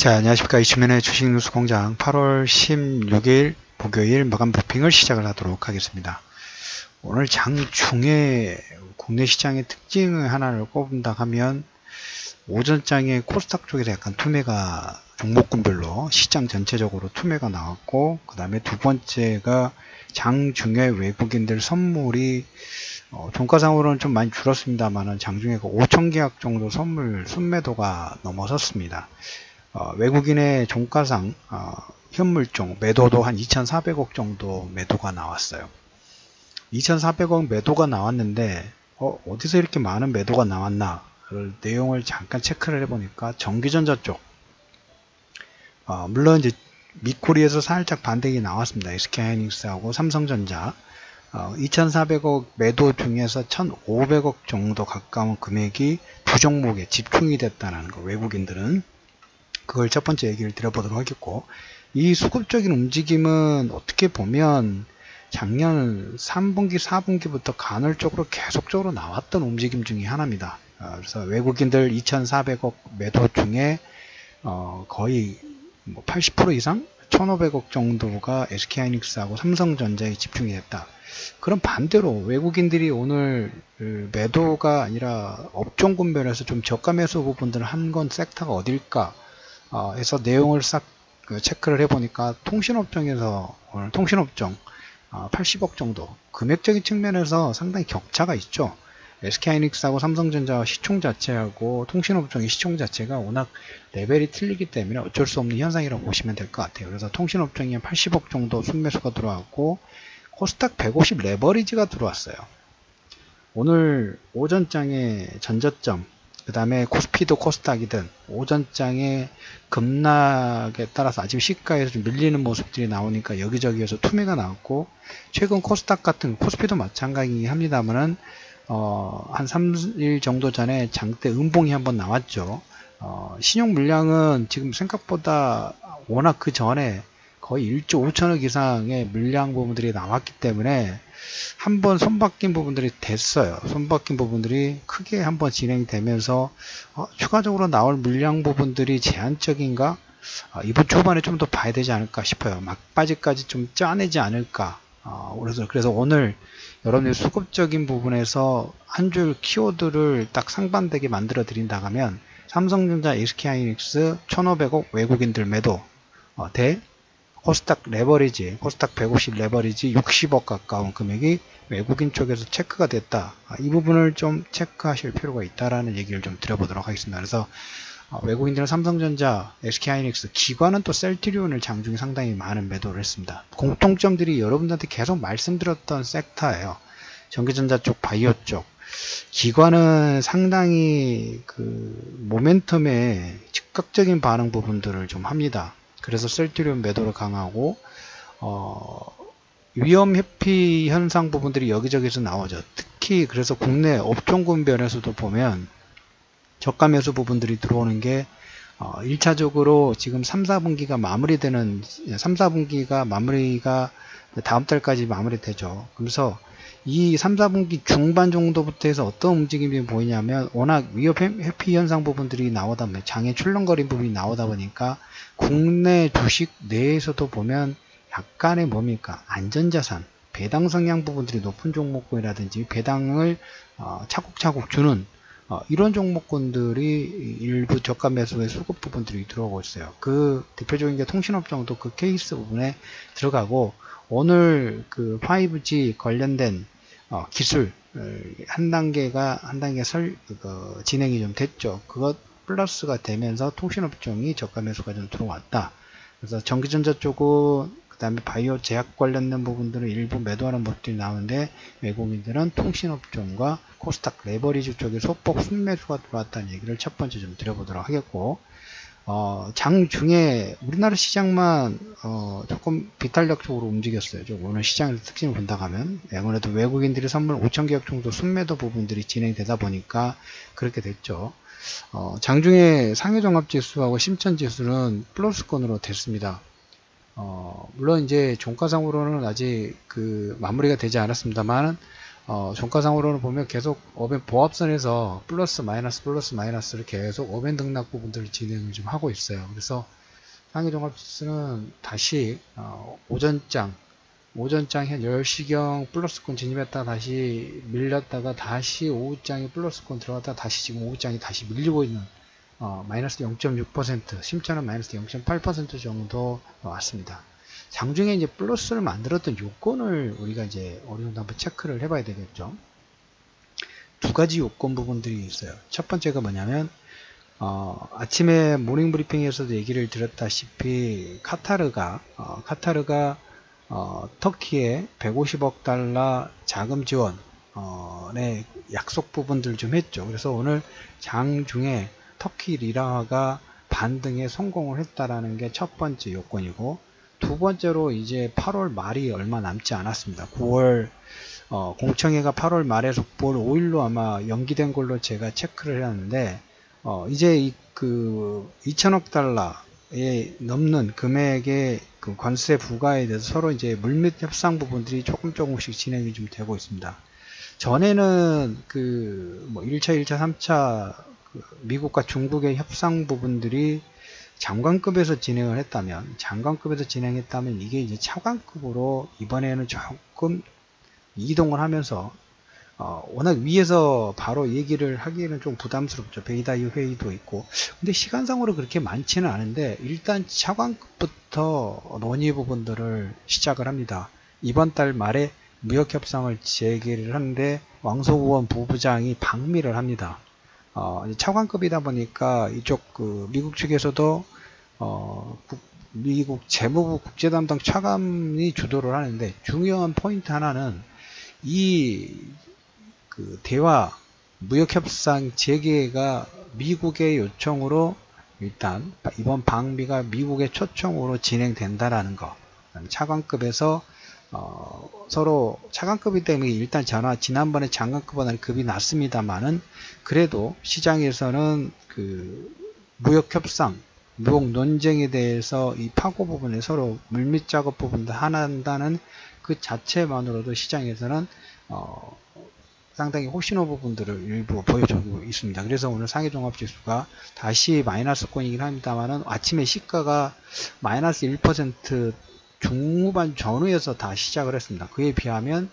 자, 안녕하십니까. 이치мен의 주식뉴스 공장 8월 16일 목요일 마감 브리핑을 시작을 하도록 하겠습니다. 오늘 장중에 국내 시장의 특징 하나를 꼽는다 하면 오전장에 코스닥 쪽에서 약간 투매가 종목군별로 시장 전체적으로 투매가 나왔고, 그 다음에 두 번째가 장중에 외국인들 선물이 종가상으로는 좀 많이 줄었습니다만 장중에 5,000계약 정도 선물 순매도가 넘어섰습니다. 외국인의 종가상 현물종 매도도 한 2,400억 정도 매도가 나왔어요. 2,400억 매도가 나왔는데 어디서 이렇게 많은 매도가 나왔나 그 내용을 잠깐 체크를 해보니까 전기전자 쪽 물론 이제 미코리에서 살짝 반등이 나왔습니다. SK하이닉스하고 삼성전자 2,400억 매도 중에서 1,500억 정도 가까운 금액이 두 종목에 집중이 됐다는 거, 외국인들은. 그걸 첫 번째 얘기를 드려보도록 하겠고, 이 수급적인 움직임은 어떻게 보면 작년 3분기, 4분기부터 간헐적으로 계속적으로 나왔던 움직임 중에 하나입니다. 그래서 외국인들 2,400억 매도 중에 거의 80% 이상 1,500억 정도가 SK하이닉스하고 삼성전자에 집중이 됐다. 그럼 반대로 외국인들이 오늘 매도가 아니라 업종 분별해서 좀 저가 매수 부분들을 한 건 섹터가 어딜까 해서 내용을 싹 체크를 해보니까 통신업종에서 오늘 통신업종 80억 정도, 금액적인 측면에서 상당히 격차가 있죠. SK하이닉스하고 삼성전자 시총 자체하고 통신업종의 시총 자체가 워낙 레벨이 틀리기 때문에 어쩔 수 없는 현상이라고 보시면 될 것 같아요. 그래서 통신업종이 80억 정도 순매수가 들어왔고, 코스닥 150 레버리지가 들어왔어요. 오늘 오전장에 전저점, 그 다음에 코스피도 코스닥이든 오전장에 급락에 따라서 아침 시가에서 좀 밀리는 모습들이 나오니까 여기저기에서 투매가 나왔고, 최근 코스닥 같은 코스피도 마찬가지긴 합니다만은 한 3일 정도 전에 장대 음봉이 한번 나왔죠. 신용 물량은 지금 생각보다 워낙 그 전에 거의 1조 5천억 이상의 물량 부분들이 나왔기 때문에 한번 손바뀐 부분들이 됐어요. 손바뀐 부분들이 크게 한번 진행되면서 추가적으로 나올 물량 부분들이 제한적인가? 이번 초반에 좀 더 봐야 되지 않을까 싶어요. 막바지까지 좀 짜내지 않을까. 그래서 오늘 여러분들 수급적인 부분에서 한 줄 키워드를 딱 상반되게 만들어 드린다 하면 삼성전자, SK하이닉스 1,500억 외국인들 매도 대 코스닥 레버리지, 코스닥 150 레버리지 60억 가까운 금액이 외국인 쪽에서 체크가 됐다. 이 부분을 좀 체크하실 필요가 있다라는 얘기를 좀 드려보도록 하겠습니다. 그래서 외국인들은 삼성전자, SK하이닉스, 기관은 또 셀트리온을 장중에 상당히 많은 매도를 했습니다. 공통점들이 여러분들한테 계속 말씀드렸던 섹터예요. 전기전자 쪽, 바이오 쪽. 기관은 상당히 그 모멘텀의 즉각적인 반응 부분들을 좀 합니다. 그래서 셀트리온 매도를 강하고 위험 회피 현상 부분들이 여기저기서 나오죠. 특히 그래서 국내 업종 분별에서도 보면 저가 매수 부분들이 들어오는 게 1차적으로 지금 3, 4분기가 마무리되는 3, 4분기가 마무리가 다음 달까지 마무리되죠. 그래서 이 3, 4분기 중반 정도부터 해서 어떤 움직임이 보이냐면 워낙 위험 회피 현상 부분들이 나오다 보면 장애 출렁거림 부분이 나오다 보니까 국내 주식 내에서도 보면 약간의 뭡니까 안전자산 배당 성향 부분들이 높은 종목군이라든지 배당을 차곡차곡 주는 이런 종목군들이 일부 저가 매수의 수급 부분들이 들어오고 있어요. 그 대표적인 게 통신업종도 그 케이스 부분에 들어가고, 오늘 그 5G 관련된 기술 한 단계 진행이 좀 됐죠. 그것 플러스가 되면서 통신업종이 저가 매수가 좀 들어왔다. 그래서 전기전자 쪽은 그 다음에 바이오 제약 관련된 부분들은 일부 매도하는 모습들이 나오는데, 외국인들은 통신업종과 코스닥 레버리지 쪽에 소폭 순매수가 들어왔다는 얘기를 첫 번째 좀 드려보도록 하겠고, 장중에 우리나라 시장만 조금 비탄력적으로 움직였어요. 오늘 시장에서 특징을 본다고 하면 아무래도 외국인들이 선물 5,000개억 정도 순매도 부분들이 진행되다 보니까 그렇게 됐죠. 장중에 상해종합지수하고 심천지수는 플러스권으로 됐습니다. 물론 이제 종가상으로는 아직 그 마무리가 되지 않았습니다만 종가상으로는 보면 계속 어벤 보합선에서 플러스 마이너스를 계속 어벤 등락 부분들을 진행을 좀 하고 있어요. 그래서 상해종합지수는 다시 오전장 한 10시경 플러스권 진입했다 다시 밀렸다가 다시 오후장에 플러스권 들어갔다 다시 지금 오후장에 다시 밀리고 있는 마이너스 0.6%, 심천은 마이너스 0.8% 정도 왔습니다. 장중에 이제 플러스를 만들었던 요건을 우리가 이제 어느 정도 한번 체크를 해봐야 되겠죠. 두 가지 요건 부분들이 있어요. 첫 번째가 뭐냐면 아침에 모닝 브리핑에서도 얘기를 드렸다시피 카타르가 터키에 150억 달러 자금 지원의 약속 부분들 좀 했죠. 그래서 오늘 장중에 터키 리라화가 반등에 성공을 했다라는 게 첫 번째 요건이고, 두 번째로 이제 8월 말이 얼마 남지 않았습니다. 9월 공청회가 8월 말에서 9월 5일로 아마 연기된 걸로 제가 체크를 해놨는데 이제 그 2천억 달러에 넘는 금액의 그 관세 부과에 대해서 서로 이제 물밑 협상 부분들이 조금씩 진행이 좀 되고 있습니다. 전에는 그 뭐 1차, 2차, 3차 그 미국과 중국의 협상 부분들이 장관급에서 진행했다면 이게 이제 차관급으로 이번에는 조금 이동을 하면서 워낙 위에서 바로 얘기를 하기에는 좀 부담스럽죠. 베이다이 회의도 있고. 근데 시간상으로 그렇게 많지는 않은데 일단 차관급부터 논의 부분들을 시작을 합니다. 이번 달 말에 무역협상을 재개를 하는데 왕소우원 부부장이 방미를 합니다. 차관급이다 보니까 이쪽 그 미국 측에서도 미국 재무부 국제담당 차관이 주도를 하는데, 중요한 포인트 하나는 그 대화 무역협상 재개가 미국의 요청으로 일단 이번 방미가 미국의 초청으로 진행된다라는 거. 차관급에서 서로 차관급이기 때문에 일단 지난번에 장관급보다는 급이 낮습니다만은 그래도 시장에서는 그 무역협상 무역 논쟁에 대해서 이 파고 부분에 서로 물밑 작업 부분도 한다는 그 자체만으로도 시장에서는 상당히 호신호 부분들을 일부 보여주고 있습니다. 그래서 오늘 상해종합지수가 다시 마이너스권이긴 합니다만은 아침에 시가가 마이너스 1% 중후반 전후에서 다 시작을 했습니다. 그에 비하면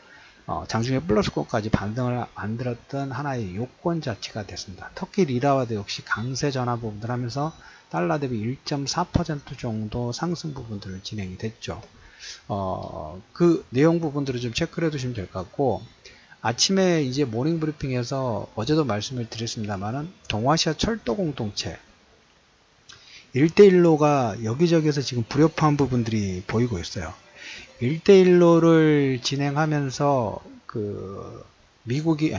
장중에 플러스권까지 반등을 만들었던 하나의 요건 자체가 됐습니다. 터키 리라와도 역시 강세 전환 부분들 하면서 달러 대비 1.4% 정도 상승 부분들을 진행이 됐죠. 그 내용 부분들을 좀 체크를 해두시면 될 것 같고, 아침에 이제 모닝 브리핑에서 어제도 말씀을 드렸습니다만은 동아시아 철도 공동체 1대1로가 여기저기서 지금 불협화한 부분들이 보이고 있어요. 1대1로를 진행하면서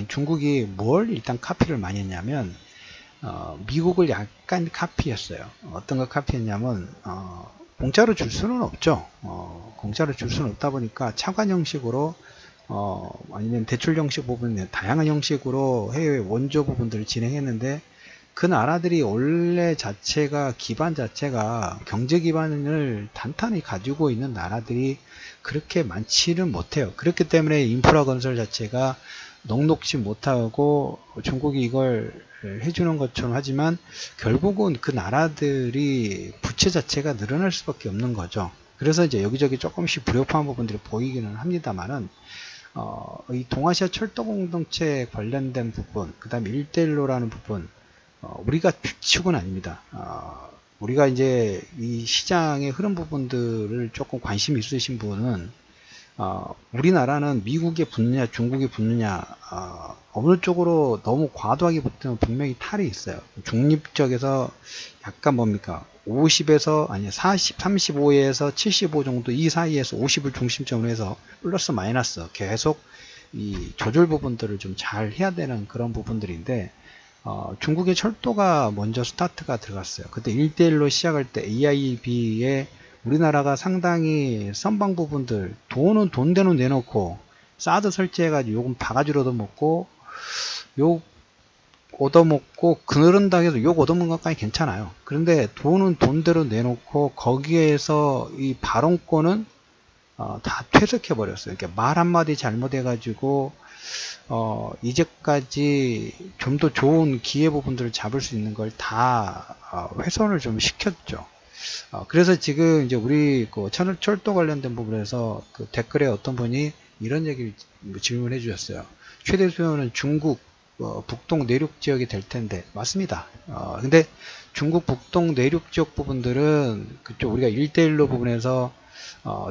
중국이 뭘 일단 카피를 많이 했냐면 미국을 약간 카피했어요. 어떤 걸 카피했냐면 공짜로 줄 수는 없죠. 공짜로 줄 수는 없다 보니까 차관 형식으로 아니면 대출 형식 부분, 다양한 형식으로 해외 원조 부분들을 진행했는데, 그 나라들이 원래 기반 자체가 경제 기반을 단단히 가지고 있는 나라들이 그렇게 많지는 못해요. 그렇기 때문에 인프라 건설 자체가 녹록지 못하고 중국이 이걸 해주는 것처럼 하지만 결국은 그 나라들이 부채 자체가 늘어날 수밖에 없는 거죠. 그래서 이제 여기저기 조금씩 불협화한 부분들이 보이기는 합니다만은 이 동아시아 철도 공동체 관련된 부분, 그 다음에 1대1로라는 부분, 우리가 축은 아닙니다. 우리가 이제 이 시장의 흐름 부분들을 조금 관심 있으신 분은 우리나라는 미국에 붙느냐 중국에 붙느냐 어느 쪽으로 너무 과도하게 붙으면 분명히 탈이 있어요. 중립적에서 약간 뭡니까 50에서 아니 40, 35에서 75 정도 이 사이에서 50을 중심점으로 해서 플러스 마이너스 계속 이 조절 부분들을 좀 잘 해야 되는 그런 부분들인데, 중국의 철도가 먼저 스타트가 들어갔어요. 그때 1대1로 시작할 때 AIB에 우리나라가 상당히 선방 부분들 돈은 돈대로 내놓고 사드 설치해가지고 요금 바가지로도 먹고 욕 얻어먹고 그런다 해서 욕 얻어먹는 것까지 괜찮아요. 그런데 돈은 돈대로 내놓고 거기에서 이 발언권은 다 퇴색해 버렸어요. 그러니까 말 한마디 잘못해가지고 이제까지 좀 더 좋은 기회 부분들을 잡을 수 있는 걸 다 훼손을 좀 시켰죠. 그래서 지금 이제 우리 그 철도 관련된 부분에서 그 댓글에 어떤 분이 이런 얘기를 질문해 주셨어요. 최대 수요는 중국 북동 내륙 지역이 될 텐데 맞습니다. 근데 중국 북동 내륙 지역 부분들은 그쪽 우리가 1대1로 부분에서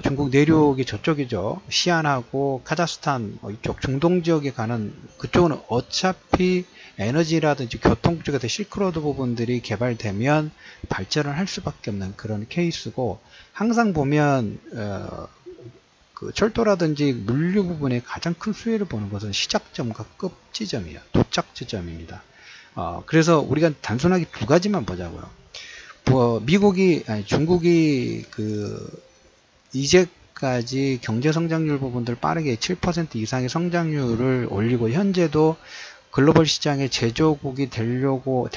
중국 내륙이 저쪽이죠. 시안하고 카자흐스탄 이쪽 중동 지역에 가는 그쪽은 어차피 에너지라든지 교통 쪽에서 실크로드 부분들이 개발되면 발전을 할 수밖에 없는 그런 케이스고, 항상 보면 그 철도라든지 물류 부분에 가장 큰 수혜를 보는 것은 시작점과 끝 지점이에요. 도착 지점입니다. 그래서 우리가 단순하게 두 가지만 보자고요. 중국이 이제까지 경제 성장률 부분들 빠르게 7% 이상의 성장률을 올리고, 현재도 글로벌 시장의 제조국이 될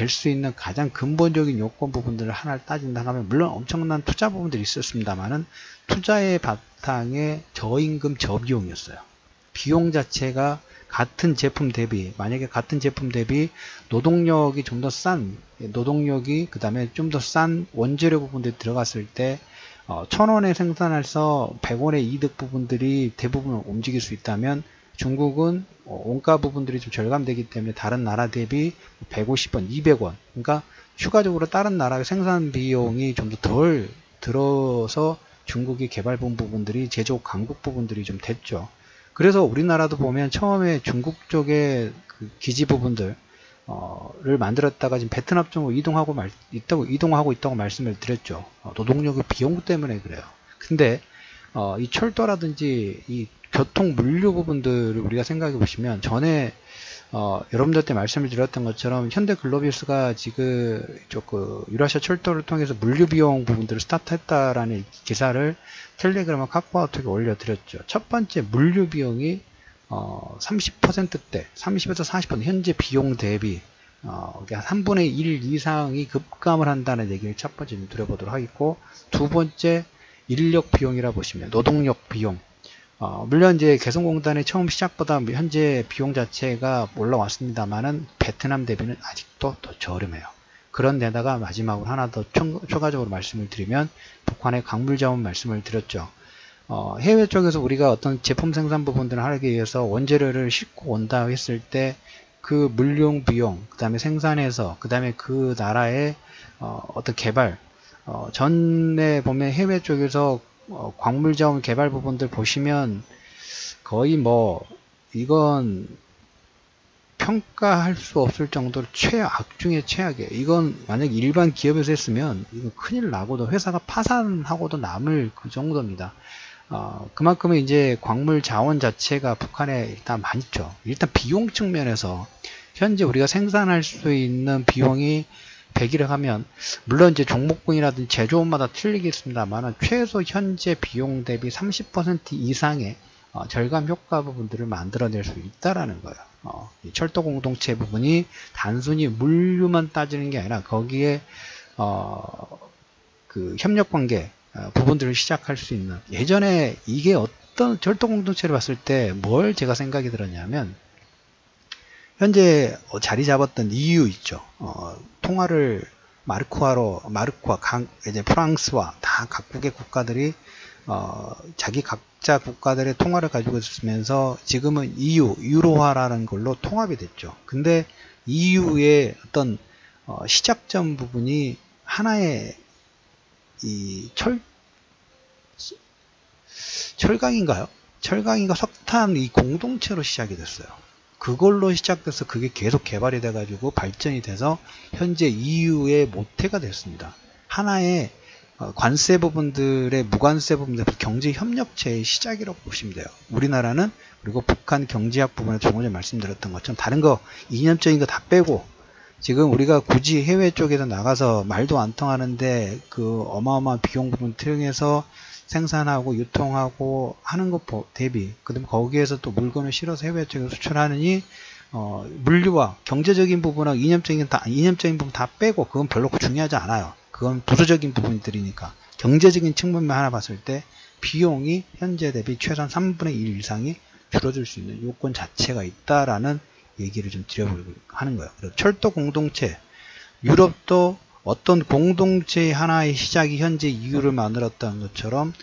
수 있는 가장 근본적인 요건 부분들을 하나를 따진다 하면, 물론 엄청난 투자 부분들이 있었습니다만은 투자의 바탕에 저임금 저비용이었어요. 비용 자체가 같은 제품 대비, 만약에 같은 제품 대비 노동력이 좀 더 싼 노동력이 그 다음에 좀 더 싼 원재료 부분들이 들어갔을 때 1,000원에 생산해서 100원의 이득 부분들이 대부분 움직일 수 있다면, 중국은 원가 부분들이 좀 절감되기 때문에 다른 나라 대비 150원, 200원, 그러니까 추가적으로 다른 나라의 생산 비용이 좀 더 덜 들어서 중국이 개발본 부분들이 제조업 강국 부분들이 좀 됐죠. 그래서 우리나라도 보면 처음에 중국 쪽에 그 기지 부분들 를 만들었다가 지금 베트남 쪽으로 이동하고 있다고 말씀을 드렸죠. 노동력의 비용 때문에 그래요. 근데 이 철도라든지 이 교통 물류 부분들을 우리가 생각해 보시면, 전에 여러분들한테 말씀을 드렸던 것처럼 현대글로비스가 지금 유라시아 철도를 통해서 물류 비용 부분들을 스타트했다라는 기사를 텔레그램과 카카오톡에 올려드렸죠. 첫 번째 물류 비용이 30%대, 30에서 40% 현재 비용 대비 3분의 1 이상이 급감을 한다는 얘기를 첫 번째 좀 드려보도록 하겠고, 두 번째 인력 비용이라 보시면 노동력 비용. 물론 이제 개성공단의 처음 시작보다 현재 비용 자체가 올라왔습니다만은 베트남 대비는 아직도 더 저렴해요. 그런데다가 마지막으로 하나 더 추가적으로 말씀을 드리면, 북한의 광물자원 말씀을 드렸죠. 해외 쪽에서 우리가 어떤 제품 생산 부분들을 하기 위해서 원재료를 싣고 온다 했을 때 그 물용 비용, 그 다음에 생산해서, 그 다음에 그 나라의 어떤 개발, 전에 보면 해외 쪽에서 광물자원 개발 부분들 보시면 거의 이건 평가할 수 없을 정도로 최악 중에 최악이에요. 이건 만약 일반 기업에서 했으면 이건 큰일 나고도 회사가 파산하고도 남을 그 정도입니다. 그만큼 이제 광물 자원 자체가 북한에 일단 많죠. 일단 비용 측면에서 현재 우리가 생산할 수 있는 비용이 100이라 하면, 물론 이제 종목군이라든지 제조업마다 틀리겠습니다만 최소 현재 비용 대비 30% 이상의 절감 효과 부분들을 만들어낼 수 있다라는 거예요. 이 철도 공동체 부분이 단순히 물류만 따지는 게 아니라 거기에 그 협력 관계 부분들을 시작할 수 있는, 예전에 이게 어떤 철도 공동체를 봤을 때 뭘 제가 생각이 들었냐면, 현재 자리 잡았던 EU 있죠. 통화를 이제 프랑스와 다 각국의 국가들이 자기 각자 국가들의 통화를 가지고 있으면서 지금은 유로화라는 걸로 통합이 됐죠. 근데 EU의 어떤 시작점 부분이 하나의 철강인가 석탄 이 공동체로 시작이 됐어요. 그걸로 시작돼서 그게 계속 개발이 돼가지고 발전이 돼서 현재 EU의 모태가 됐습니다. 하나의 관세 부분들의 무관세 부분들 경제 협력체의 시작이라고 보시면 돼요. 우리나라는 그리고 북한 경제학 부분에 조금 전에 말씀드렸던 것처럼 다른 거 이념적인 거 다 빼고, 지금 우리가 굳이 해외 쪽에서 나가서 말도 안 통하는데 그 어마어마한 비용 부분 통해서 생산하고 유통하고 하는 것 대비, 그다음에 거기에서 또 물건을 실어서 해외 쪽에 수출하느니 물류와 경제적인 부분하고 이념적인 부분 다 빼고, 그건 별로 중요하지 않아요. 그건 부수적인 부분들이니까 경제적인 측면만 하나 봤을 때 비용이 현재 대비 최소한 3분의 1 이상이 줄어들 수 있는 요건 자체가 있다라는 얘기를 좀 드려보려고 하는 거예요. 그리고 철도 공동체, 유럽도 어떤 공동체의 하나의 시작이 현재 이유를 만들었다는 것처럼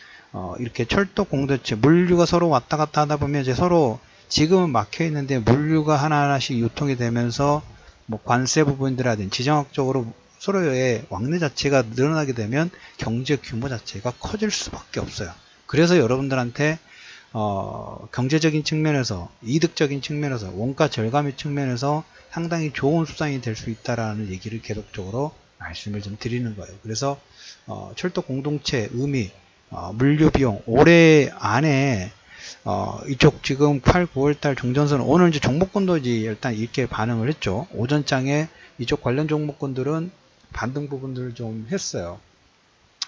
이렇게 철도 공동체, 물류가 서로 왔다 갔다 하다 보면 이제 서로 지금은 막혀 있는데 물류가 하나하나씩 유통이 되면서 뭐 관세 부분들이라든지 지정학적으로 서로의 왕래 자체가 늘어나게 되면 경제 규모 자체가 커질 수밖에 없어요. 그래서 여러분들한테 경제적인 측면에서, 이득적인 측면에서, 원가 절감의 측면에서 상당히 좋은 수단이 될 수 있다라는 얘기를 계속적으로 말씀을 좀 드리는 거예요. 그래서 철도 공동체 의미, 물류 비용 올해 안에 이쪽 지금 8, 9월달 종전선 오늘 이제 종목군도 이제 일단 이렇게 반응을 했죠. 오전장에 이쪽 관련 종목군들은 반등 부분들을 좀 했어요.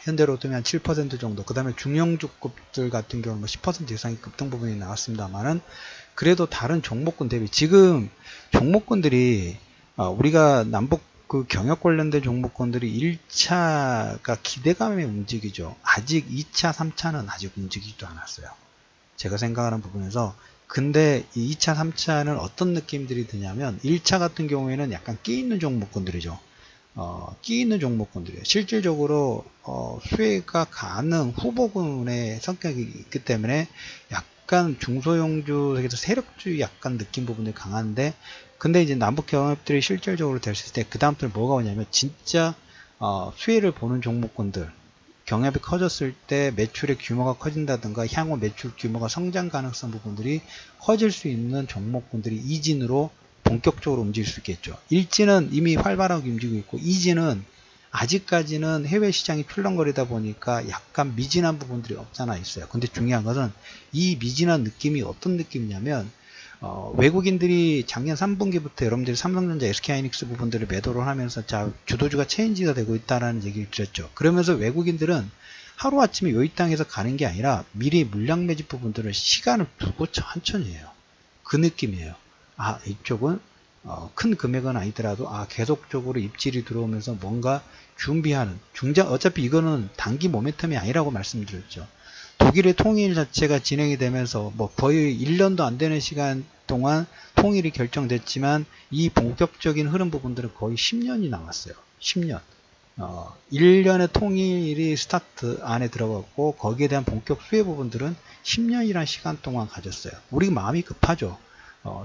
현대로템이 한 7% 정도, 그 다음에 중형주급들 같은 경우는 10% 이상의 급등 부분이 나왔습니다만은 그래도 다른 종목군 대비 지금 종목군들이 우리가 남북 그 경역 관련된 종목군들이 1차가 기대감에 움직이죠. 아직 2차, 3차는 아직 움직이지도 않았어요. 제가 생각하는 부분에서. 근데 이 2차, 3차는 어떤 느낌들이 드냐면 1차 같은 경우에는 약간 끼 있는 종목군들이죠. 끼 있는 종목군들이에요. 실질적으로 수혜가 가능 후보군의 성격이 있기 때문에 약간 중소형주에서 세력주의 약간 느낌 부분이 강한데, 근데 이제 남북 경협들이 실질적으로 됐을 때 그 다음부터 뭐가 오냐면 진짜 수혜를 보는 종목군들, 경협이 커졌을 때 매출의 규모가 커진다든가 향후 매출 규모가 성장 가능성 부분들이 커질 수 있는 종목군들이 이진으로 본격적으로 움직일 수 있겠죠. 일진은 이미 활발하게 움직이고 있고, 이진은 아직까지는 해외 시장이 출렁거리다 보니까 약간 미진한 부분들이 없잖아 있어요. 근데 중요한 것은 이 미진한 느낌이 어떤 느낌이냐면 외국인들이 작년 3분기부터 여러분들이 삼성전자, SK하이닉스 부분들을 매도를 하면서 자 주도주가 체인지가 되고 있다라는 얘기를 드렸죠. 그러면서 외국인들은 하루아침에 요 이 땅에서 가는 게 아니라 미리 물량 매집 부분들을 시간을 두고 천천히 해요. 그 느낌이에요. 이쪽은 큰 금액은 아니더라도 계속적으로 입질이 들어오면서 뭔가 준비하는 어차피 이거는 단기 모멘텀이 아니라고 말씀드렸죠. 독일의 통일 자체가 진행이 되면서 뭐 거의 1년도 안 되는 시간 동안 통일이 결정됐지만 이 본격적인 흐름 부분들은 거의 10년이 남았어요. 10년. 1년의 통일이 스타트 안에 들어갔고 거기에 대한 본격 수혜 부분들은 10년이라는 시간 동안 가졌어요. 우리 마음이 급하죠.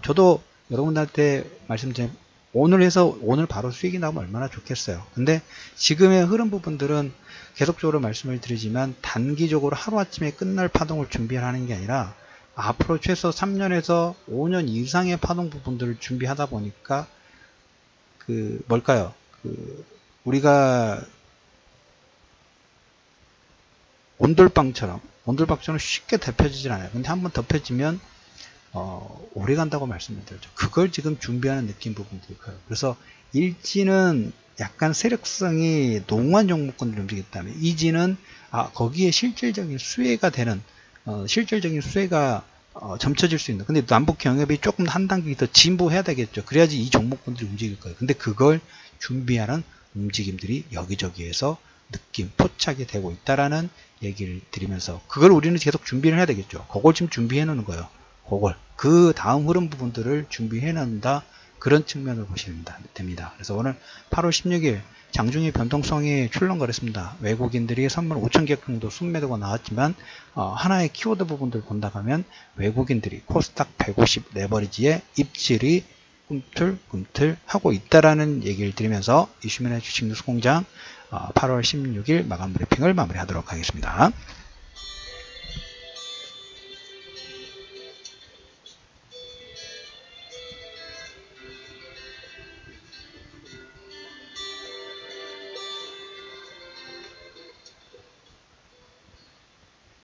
저도 여러분들한테 말씀드린 오늘 해서 오늘 바로 수익이 나오면 얼마나 좋겠어요. 근데 지금의 흐름 부분들은 계속적으로 말씀을 드리지만 단기적으로 하루아침에 끝날 파동을 준비하는 게 아니라 앞으로 최소 3년에서 5년 이상의 파동 부분들을 준비하다 보니까 우리가 온돌방처럼 쉽게 덮여지질 않아요. 근데 한번 덮여지면 오래 간다고 말씀을 드렸죠. 그걸 지금 준비하는 느낌 부분들이 커요. 그래서 일지는 약간 세력성이 농후한 종목군들이 움직였다면 이지는 거기에 실질적인 수혜가 되는 실질적인 수혜가 점쳐질 수 있는, 근데 남북 경협이 조금 한 단계 더 진보해야 되겠죠. 그래야지 이 종목군들이 움직일 거예요. 근데 그걸 준비하는 움직임들이 여기저기에서 느낌 포착이 되고 있다라는 얘기를 드리면서 그걸 우리는 계속 준비를 해야 되겠죠. 그걸 지금 준비해 놓는 거예요. 그 다음 흐름 부분들을 준비해 놓는다, 그런 측면을 보시면 됩니다. 그래서 오늘 8월 16일 장중의 변동성이 출렁거렸습니다. 외국인들이 선물 5,000개 정도 순매도가 나왔지만 하나의 키워드 부분들 본다고 하면 외국인들이 코스닥 150 레버리지에 입질이 꿈틀꿈틀 하고 있다라는 얘기를 드리면서 이슈민의 주식 뉴스 공장 8월 16일 마감 브리핑을 마무리하도록 하겠습니다.